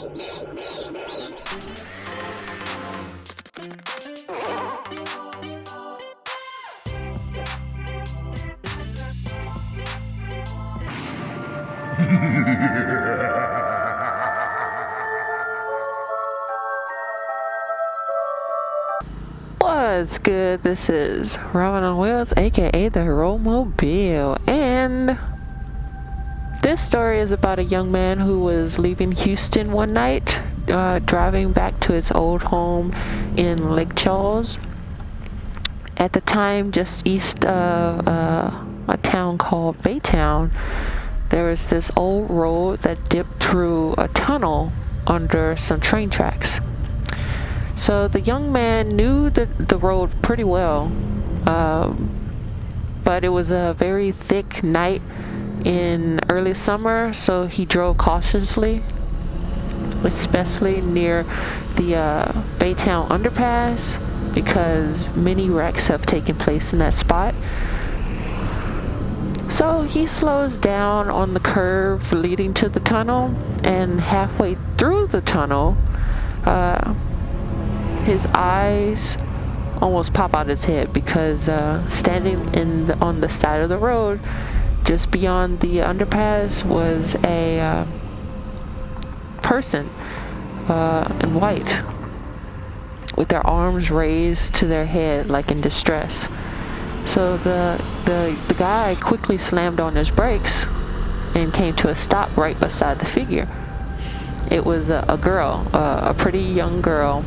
What's good? This is Robin on Wheels, aka the Roadmobile, and this story is about a young man who was leaving Houston one night, driving back to his old home in Lake Charles. At the time, just east of a town called Baytown, there was this old road that dipped through a tunnel under some train tracks. So the young man knew the road pretty well, but it was a very thick night in early summer, so he drove cautiously, especially near the Baytown underpass, because many wrecks have taken place in that spot. So he slows down on the curve leading to the tunnel, and halfway through the tunnel, his eyes almost pop out his head, because standing on the side of the road just beyond the underpass was a person in white with their arms raised to their head like in distress. So the guy quickly slammed on his brakes and came to a stop right beside the figure. It was a girl, a pretty young girl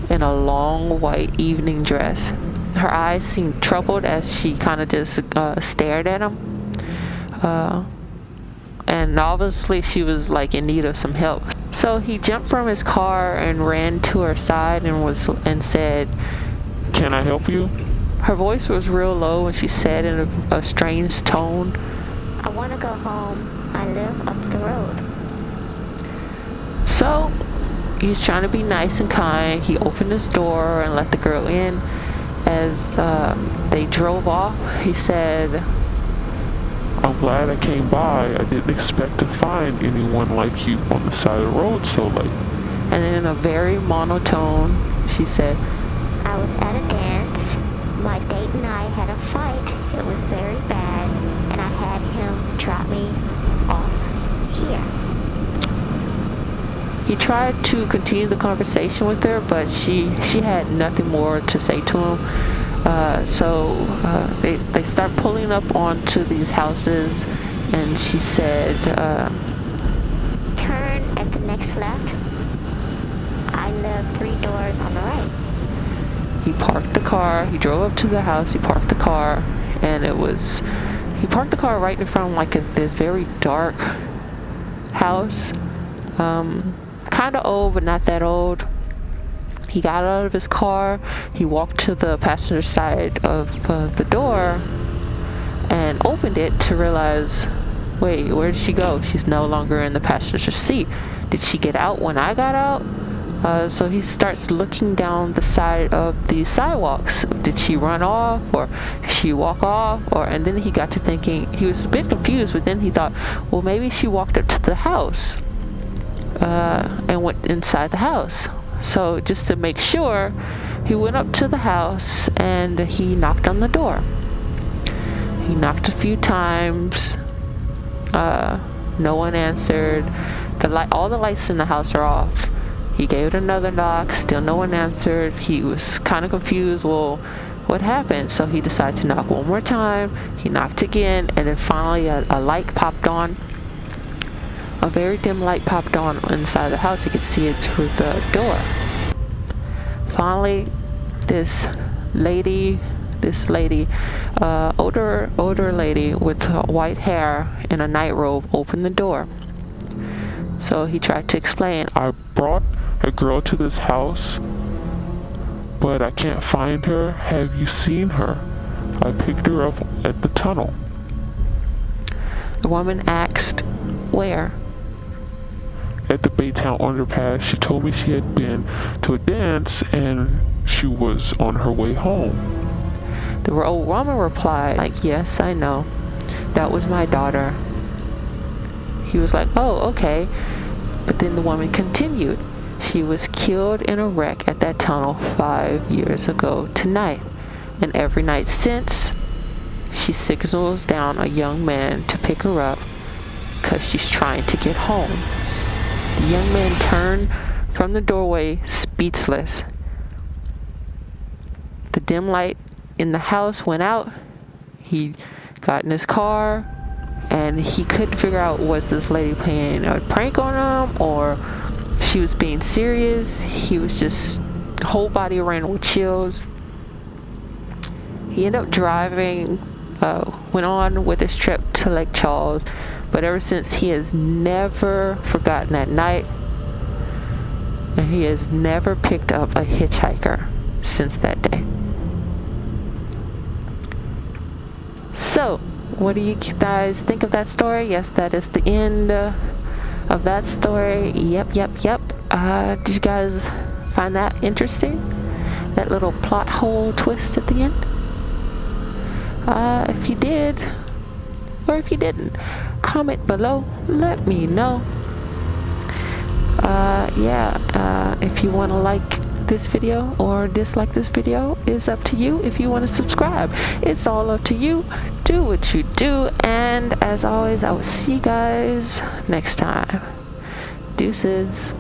in a long white evening dress. Her eyes seemed troubled as she kind of just stared at him, and obviously she was like in need of some help. So he jumped from his car and ran to her side and said, "Can I help you?" Her voice was real low and she said in a strange tone, "I want to go home. I live up the road." So he's trying to be nice and kind. He opened his door and let the girl in. As they drove off, he said, "I'm glad I came by. I didn't expect to find anyone like you on the side of the road so late." And in a very monotone, she said, "I was at a dance. My date and I had a fight. It was very bad, and I had him drop me off here." He tried to continue the conversation with her, but she had nothing more to say to him. So they start pulling up onto these houses, and she said, "Turn at the next left. I live 3 doors on the right." He parked the car. He drove up to the house. He parked the car, and he parked the car right in front of like this very dark house. Kind of old, but not that old. He got out of his car. He walked to the passenger side of the door and opened it to realize, wait, where did she go? She's no longer in the passenger seat. Did she get out when I got out? So he starts looking down the side of the sidewalks. Did she run off, or did she walk off? And then he got to thinking, he was a bit confused, but then he thought, well, maybe she walked up to the house and went inside the house. So just to make sure, he went up to the house and he knocked on the door. He knocked a few times. No one answered. All the lights in the house are off. He gave it another knock. Still no one answered. He was kind of confused. Well, what happened? So he decided to knock one more time. He knocked again, and then finally a light popped on. A very dim light popped on inside the house. You could see it through the door. Finally, this lady, older lady with white hair and a night robe opened the door. So he tried to explain. "I brought a girl to this house, but I can't find her. Have you seen her? I picked her up at the tunnel." The woman asked, "Where?" "At the Baytown underpass. She told me she had been to a dance and she was on her way home." The old woman replied, like, "Yes, I know. That was my daughter." He was like, "Oh, okay. But then the woman continued. She was killed in a wreck at that tunnel 5 years ago tonight. And every night since, she signals down a young man to pick her up because she's trying to get home. The young man turned from the doorway, speechless. The dim light in the house went out. He got in his car, and he couldn't figure out, was this lady playing a prank on him or she was being serious. He was just, whole body ran with chills. He ended up driving, went on with his trip to Lake Charles, but ever since he has never forgotten that night, and he has never picked up a hitchhiker since that day. So, what do you guys think of that story? Yes, that is the end of that story. Yep. Did you guys find that interesting? That little plot hole twist at the end? If you did, or if you didn't, comment below, let me know. If you want to like this video or dislike this video, is up to you. If you want to subscribe, it's all up to you. Do what you do, and as always, I will see you guys next time. Deuces.